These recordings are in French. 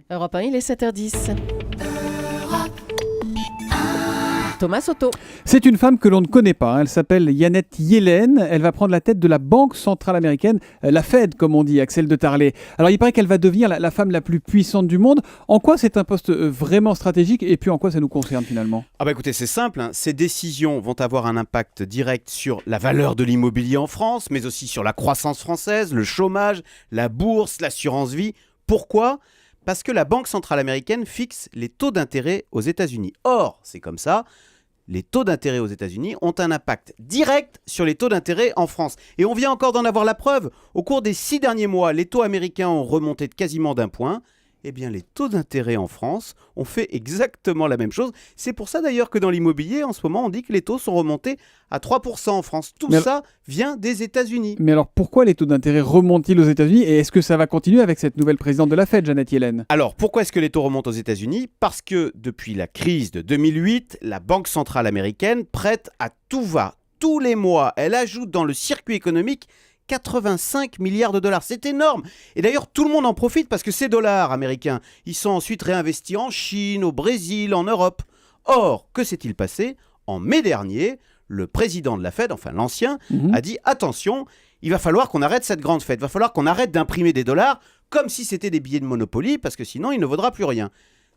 Europe 1, il est 7h10. Thomas Soto. C'est une femme que l'on ne connaît pas. Elle s'appelle Janet Yellen. Elle va prendre la tête de la Banque centrale américaine, la Fed, comme on dit, Axel de Tarlé. Alors, il paraît qu'elle va devenir la femme la plus puissante du monde. En quoi c'est un poste vraiment stratégique et puis en quoi ça nous concerne finalement ? Écoutez, c'est simple. Ces décisions vont avoir un impact direct sur la valeur de l'immobilier en France, mais aussi sur la croissance française, le chômage, la bourse, l'assurance vie. Pourquoi ? Parce que la Banque centrale américaine fixe les taux d'intérêt aux États-Unis. Or, c'est comme ça. Les taux d'intérêt aux États-Unis ont un impact direct sur les taux d'intérêt en France. Et on vient encore d'en avoir la preuve. Au cours des 6 derniers mois, les taux américains ont remonté de quasiment d'1 point. Eh bien, les taux d'intérêt en France ont fait exactement la même chose. C'est pour ça d'ailleurs que dans l'immobilier, en ce moment, on dit que les taux sont remontés à 3% en France. Tout ça vient des États-Unis. Mais alors, pourquoi les taux d'intérêt remontent-ils aux États-Unis et est-ce que ça va continuer avec cette nouvelle présidente de la Fed, Janet Yellen ? Alors, pourquoi est-ce que les taux remontent aux États-Unis ? Parce que depuis la crise de 2008, la Banque centrale américaine prête à tout va. Tous les mois, elle ajoute dans le circuit économique 85 milliards de dollars. C'est énorme. Et d'ailleurs, tout le monde en profite parce que ces dollars américains, ils sont ensuite réinvestis en Chine, au Brésil, en Europe. Or, que s'est-il passé ? En mai dernier, le président de la Fed, enfin l'ancien, a dit « Attention, il va falloir qu'on arrête cette grande fête. Il va falloir qu'on arrête d'imprimer des dollars comme si c'était des billets de Monopoly parce que sinon, il ne vaudra plus rien. »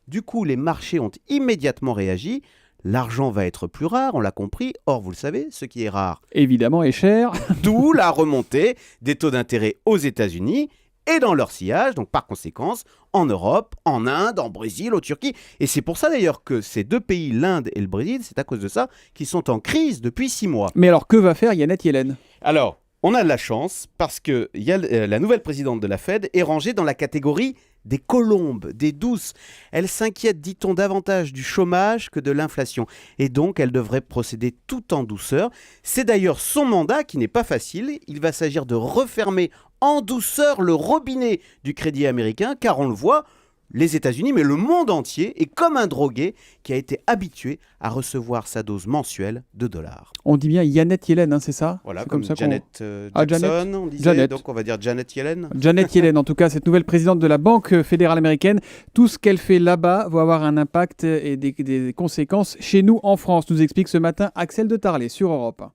Du coup, les marchés ont immédiatement réagi. L'argent va être plus rare, on l'a compris. Or, vous le savez, ce qui est rare, évidemment, est cher. D'où la remontée des taux d'intérêt aux États-Unis et dans leur sillage, donc par conséquence, en Europe, en Inde, en Brésil, au Turquie. Et c'est pour ça d'ailleurs que ces deux pays, l'Inde et le Brésil, c'est à cause de ça qu'ils sont en crise depuis 6 mois. Mais alors, que va faire Janet Yellen ? Alors, on a de la chance parce que la nouvelle présidente de la Fed est rangée dans la catégorie des colombes, des douces. Elle s'inquiète, dit-on, davantage du chômage que de l'inflation. Et donc, elle devrait procéder tout en douceur. C'est d'ailleurs son mandat qui n'est pas facile. Il va s'agir de refermer en douceur le robinet du crédit américain, car on le voit, les États-Unis, mais le monde entier est comme un drogué qui a été habitué à recevoir sa dose mensuelle de dollars. On dit bien Janet Yellen, c'est ça ? Voilà, c'est comme ça Janet Jackson, Janet. on disait, Janet. donc on va dire Janet Yellen. Janet Yellen, en tout cas, cette nouvelle présidente de la Banque fédérale américaine, tout ce qu'elle fait là-bas va avoir un impact et des conséquences chez nous en France, nous explique ce matin Axel de Tarlé sur Europe 1.